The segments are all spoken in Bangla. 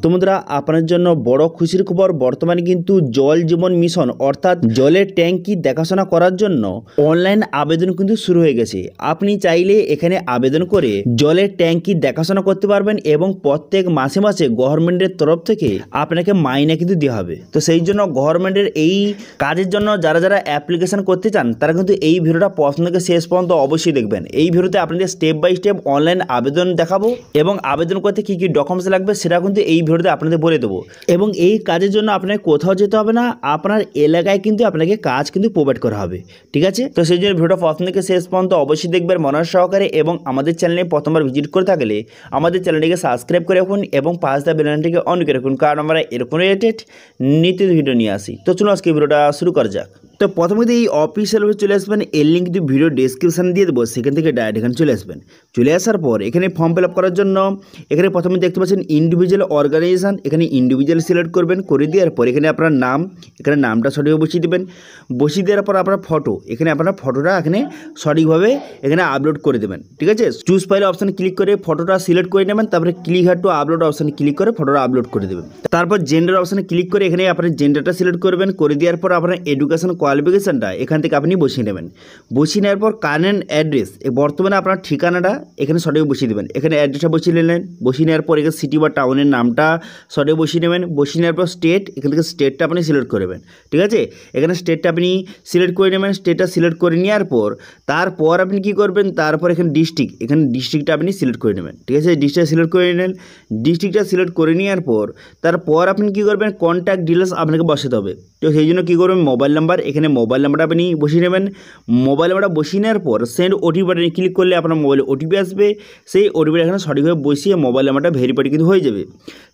তো বন্ধুরা আপনার জন্য বড় খুশির খবর, বর্তমানে কিন্তু জল জীবন মিশন অর্থাৎ জলের ট্যাঙ্কি দেখাশোনা করার জন্য অনলাইন আবেদন কিন্তু শুরু হয়ে গেছে। আপনি চাইলে এখানে আবেদন করে জলের ট্যাঙ্কি দেখাশোনা করতে পারবেন এবং প্রত্যেক মাসে মাসে গভর্নমেন্টের তরফ থেকে আপনাকে মাইনে কিন্তু দেওয়া হবে। তো সেই জন্য গভর্নমেন্টের এই কাজের জন্য যারা যারা অ্যাপ্লিকেশন করতে চান তারা কিন্তু এই ভিডিওটা প্রথম থেকে শেষ পর্যন্ত অবশ্যই দেখবেন। এই ভিডিওতে আপনাদের স্টেপ বাই স্টেপ অনলাইন আবেদন দেখাবো এবং আবেদন করতে কী কী ডকুমেন্টস লাগবে সেটা কিন্তু এই ভিডিওতে আপনাদের বলে দেবো। এবং এই কাজের জন্য আপনাকে কোথাও যেতে হবে না, আপনার এলাকায় কিন্তু আপনাকে কাজ কিন্তু প্রোভাইড করা হবে। ঠিক আছে, তো সেই জন্য ভিডিওটা প্রথম থেকে শেষ পর্যন্ত অবশ্যই দেখবেন মনোযোগ সহকারে এবং আমাদের চ্যানেলে প্রথমবার ভিজিট করে থাকলে আমাদের চ্যানেলটিকে সাবস্ক্রাইব করে রাখুন এবং পাঁচ দা বেল আইকনটিকে অন করে রাখুন, কারণ আমরা এরকম রিলেটেড নিত্য ভিডিও নিয়ে আসি। তো চলুন আজকে ভিডিওটা শুরু করা যাক। তো প্রথমে এই অফিসিয়াল ওয়েবসাইটে চলে আসবেন, এর লিঙ্ক কিন্তু ভিডিও ডেসক্রিপশানে দিয়ে দেবো, সেখান থেকে ডাইরেক্ট এখানে চলে আসবেন। চলে আসার পর এখানে ফর্ম ফিল আপ করার জন্য এখানে প্রথমে দেখতে পাচ্ছেন ইন্ডিভিজুয়াল অর্গানাইজেশন, এখানে ইন্ডিভিজুয়াল সিলেক্ট করবেন। করে দেওয়ার পর এখানে আপনার নাম, এখানে নামটা সঠিকভাবে বসিয়ে দেবেন। বসিয়ে দেওয়ার পর আপনার ফটো, এখানে আপনার ফটোটা এখানে সঠিকভাবে এখানে আপলোড করে দেবেন। ঠিক আছে, চুজ ফাইল অপশানে ক্লিক করে ফটোটা সিলেক্ট করে নেবেন। তারপরে ক্লিক হার টু আপলোড অপশানে ক্লিক করে ফটোটা আপলোড করে দেবেন। তারপর জেন্ডার অপশানে ক্লিক করে এখানে আপনার জেন্ডারটা সিলেক্ট করবেন। করে দেওয়ার পর আপনার এডুকেশন কোয়ালিফিকেশনটা এখান থেকে আপনি বসিয়ে নেবেন। বসিয়ে নেওয়ার পর কারেন্ট অ্যাড্রেস, বর্তমানে আপনার ঠিকানাটা এখানে সঠিক বসিয়ে দেবেন। এখানে অ্যাড্রেসটা বসিয়ে নিলেন। বসিয়ে নেওয়ার পর এখানে সিটি বা টাউনের নামটা সঠিক বসিয়ে নেবেন। বসিয়ে নেওয়ার পর স্টেট, এখান থেকে স্টেটটা আপনি সিলেক্ট করবেন। ঠিক আছে, এখানে স্টেটটা আপনি সিলেক্ট করে নেবেন। স্টেটটা সিলেক্ট করে নেওয়ার পর তারপর আপনি কী করবেন, তারপর এখানে ডিস্ট্রিক্ট, এখানে ডিস্ট্রিক্টটা আপনি সিলেক্ট করে নেবেন। ঠিক আছে, ডিস্ট্রিক্টটা সিলেক্ট করে নেন। ডিস্ট্রিক্টটা সিলেক্ট করে নেওয়ার পর তারপর আপনি কী করবেন, কন্ট্যাক্ট ডিটেলস আপনাকে বসাতে হবে। তো সেই জন্য কী করবেন, মোবাইল নাম্বার, এখানে মোবাইল নাম্বারটা আপনি বসিয়ে নেবেন। মোবাইল নাম্বারটা বসিয়ে নেওয়ার পর সেন্ড ওটিপি বাটনে ক্লিক করলে আপনার মোবাইলে ওটিপি আসবে। সেই ওটিপিটা এখানে সঠিকভাবে বসিয়ে মোবাইল নাম্বারটা ভেরিফাইড কিন্তু হয়ে যাবে।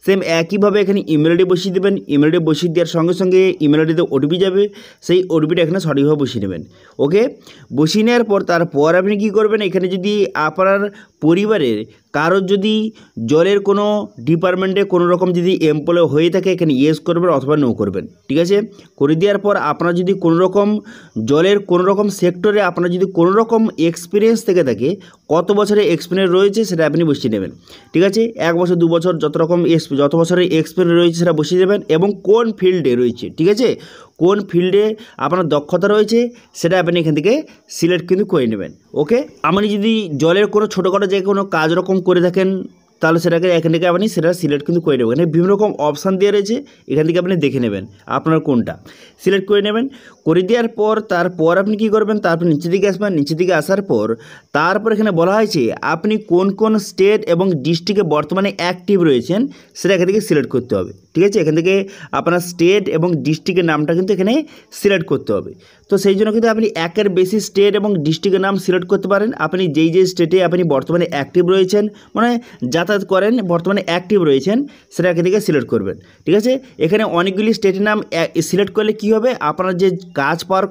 সেম একইভাবে এখানে ইমেল আইডি বসিয়ে দেবেন। ইমেল আইডি বসিয়ে দেওয়ার সঙ্গে সঙ্গে ইমেল আইডিতে ওটিপি যাবে, সেই ওটিপিটা এখানে সঠিকভাবে বসিয়ে নেবেন। ওকে, বসিয়ে নেওয়ার পর তারপর আপনি কী করবেন, এখানে যদি আপনার পরিবারের কারোর যদি জলের কোনো ডিপার্টমেন্টে কোনো রকম যদি এমপ্লয় হয়ে থাকে এখানে ইয়েস করবেন অথবা নো করবেন। ঠিক আছে, করে দেওয়ার পর আপনার যদি কোনো রকম জলের কোনো রকম সেক্টরে আপনার যদি কোনো রকম এক্সপিরিয়েন্স থেকে থাকে, কত বছরের এক্সপিরিয়েন্স রয়েছে সেটা আপনি বসিয়ে নেবেন। ঠিক আছে, 1 বছর 2 বছর যত বছরের এক্সপিরিয়েন্স রয়েছে সেটা বসিয়ে দেবেন এবং কোন ফিল্ডে রয়েছে। ঠিক আছে, কোন ফিল্ডে আপনার দক্ষতা রয়েছে সেটা আপনি এখান থেকে সিলেক্ট কিন্তু করে নেবেন। ওকে, আপনি যদি জলের কোনো ছোটোখাটো যে কোনো কাজ রকম করে থাকেন তাহলে সেটাকে এখান থেকে আপনি সেটা সিলেক্ট কিন্তু করে নেবেন। এখানে বিভিন্ন রকম অপশান দেওয়া রয়েছে, এখান থেকে আপনি দেখে নেবেন আপনার কোনটা সিলেক্ট করে নেবেন। করে দেওয়ার পর তারপর আপনি কী করবেন, তারপর নিচের দিকে আসবেন। নিচের দিকে আসার পর তারপর এখানে বলা হয়েছে আপনি কোন কোন স্টেট এবং ডিস্ট্রিক্টে বর্তমানে অ্যাক্টিভ রয়েছেন সেটা এখান থেকে সিলেক্ট করতে হবে। ঠিক আছে, এখান থেকে আপনার স্টেট এবং ডিস্ট্রিক্টের নামটা কিন্তু এখানে সিলেক্ট করতে হবে। তো সেই জন্য কিন্তু আপনি একের বেশি স্টেট এবং ডিস্ট্রিক্টের নাম সিলেক্ট করতে পারেন। আপনি যেই স্টেটে আপনি বর্তমানে অ্যাক্টিভ রয়েছেন, মানে যাতায়াত করেন, বর্তমানে অ্যাক্টিভ রয়েছেন, সেটা এখান থেকে সিলেক্ট করবেন। ঠিক আছে, এখানে অনেকগুলি স্টেটের নাম সিলেক্ট করলে কী হবে, আপনার যে কাজ পাওয়ার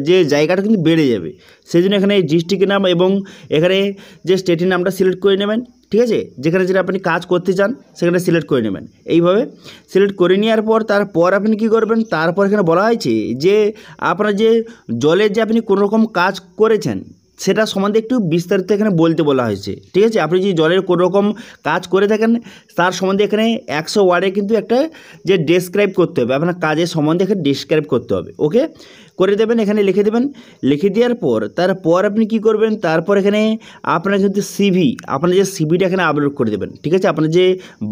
যে জায়গাটা কিন্তু বেড়ে যাবে। সেই জন্য এখানে ডিস্ট্রিক্টের নাম এবং এখানে যে স্টেটের নামটা সিলেক্ট করে নেবেন। ঠিক আছে, যেখানে যেটা আপনি কাজ করতে চান সেখানে সিলেক্ট করে নেবেন। এইভাবে সিলেক্ট করে নেওয়ার পর তারপর আপনি কী করবেন, তারপর এখানে বলা হয়েছে যে আপনার যে জলের যে আপনি কোনো রকম কাজ করেছেন সেটা সম্বন্ধে একটু বিস্তারিত এখানে বলতে বলা হয়েছে। ঠিক আছে, আপনি যদি জলের কোনো রকম কাজ করে থাকেন তার সম্বন্ধে এখানে 100 ওয়ার্ডে কিন্তু একটা যে ডেসক্রাইব করতে হবে, আপনার কাজের সম্বন্ধে এখানে ডেসক্রাইব করতে হবে। ওকে, করে দেবেন, এখানে লিখে দেবেন। লিখে দেওয়ার পর তারপর আপনি কী করবেন, তারপর এখানে আপনার কিন্তু সিভি, আপনার যে সিভিটা এখানে আপলোড করে দেবেন। ঠিক আছে, আপনার যে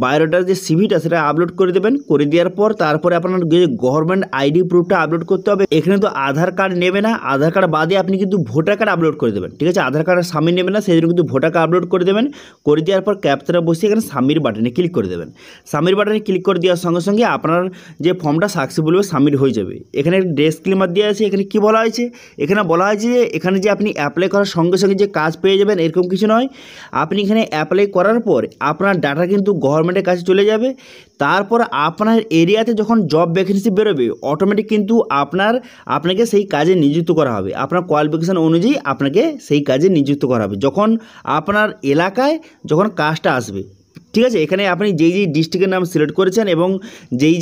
বায়োডাটার যে সিভিটা সেটা আপলোড করে দেবেন। করে দেওয়ার পর তারপরে আপনার যে গভর্নমেন্ট আইডি প্রুফটা আপলোড করতে হবে। এখানে তো আধার কার্ড নেবে না, আধার কার্ড বাদে আপনি কিন্তু ভোটার কার্ড আপলোড করে দেবেন। ঠিক আছে, আধার কার্ড সাবমিট নেবে না, সেই জন্য কিন্তু ভোটার কার্ড আপলোড করে দেবেন। করে দেওয়ার পর ক্যাপচাটা বসিয়ে এখানে সাবমিট বাটনে ক্লিক করে দেবেন। সাবমিট বাটনে ক্লিক করে দেওয়ার সঙ্গে সঙ্গে আপনার যে ফর্মটা সাকসেসফুলভাবে সাবমিট হয়ে যাবে। এখানে ডিসক্লেমার দেওয়া আছে, এখানে কী বলা হয়েছে, এখানে বলা হয়েছে যে এখানে যে আপনি অ্যাপ্লাই করার সঙ্গে সঙ্গে যে কাজ পেয়ে যাবেন এরকম কিছু নয়। আপনি এখানে অ্যাপ্লাই করার পর আপনার ডাটা কিন্তু গভর্নমেন্টের কাছে চলে যাবে। তারপর আপনার এরিয়াতে যখন জব ভ্যাকেন্সি বেরোবে অটোমেটিক কিন্তু আপনাকে সেই কাজে নিযুক্ত করা হবে। আপনার কোয়ালিফিকেশান অনুযায়ী আপনাকে সেই কাজে নিযুক্ত করা হবে যখন আপনার এলাকায় যখন কাজটা আসবে। ঠিক আছে, এখানে আপনি যেই ডিস্ট্রিক্টের নাম সিলেক্ট করেছেন এবং যেই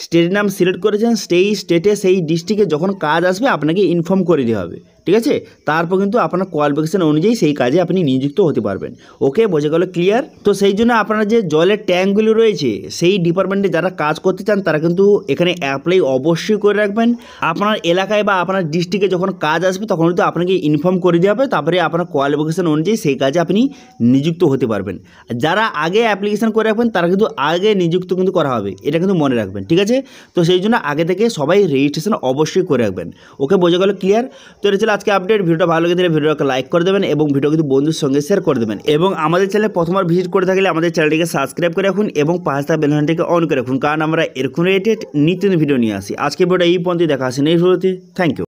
স্টেটের নাম সিলেক্ট করেছেন সেই স্টেটে সেই ডিস্ট্রিক্টে যখন কাজ আসবে আপনাকে ইনফর্ম করে দেওয়া হবে। ঠিক আছে, তারপর কিন্তু আপনার কোয়ালিফিকেশন অনুযায়ী সেই কাজে আপনি নিযুক্ত হতে পারবেন। ওকে, বোঝা গেল, ক্লিয়ার? তো সেই জন্য আপনারা যে জলের ট্যাঙ্কগুলি রয়েছে সেই ডিপার্টমেন্টে যারা কাজ করতে চান তারা কিন্তু এখানে অ্যাপ্লাই অবশ্যই করে রাখবেন। আপনার এলাকায় বা আপনার ডিস্ট্রিক্টে যখন কাজ আসবে তখন কিন্তু আপনাকে ইনফর্ম করে দেওয়া হবে, তারপরে আপনার কোয়ালিফিকেশন অনুযায়ী সেই কাজে আপনি নিযুক্ত হতে পারবেন। যারা আগে অ্যাপ্লিকেশন করে রাখবেন তারা কিন্তু আগে নিযুক্ত কিন্তু করা হবে, এটা কিন্তু মনে রাখবেন। ঠিক আছে, তো সেই জন্য আগে থেকে সবাই রেজিস্ট্রেশন অবশ্যই করে রাখবেন। ওকে, বোঝা গেল, ক্লিয়ার? তো এটা ছিল আজকে আপডেট। ভিডিওটা ভালো লেগে থাকলে ভিডিওটাকে লাইক করে দেবেন এবং ভিডিও কিন্তু বন্ধুর সঙ্গে শেয়ার করে দেবেন। এবং আমাদের চ্যানেলে প্রথমবার ভিজিট করে থাকলে আমাদের চ্যানেলটিকে সাবস্ক্রাইব করে রাখুন এবং পাশে থাকা বেল আইকনটিকে অন করে রাখুন, কারণ আমরা এরকম রিলেটেড নিত্য ভিডিও নিয়ে আসি। আজকে ভিডিওটা এই পর্যন্ত, দেখা আসে নেক্সট ভিডিওতে। Thank you.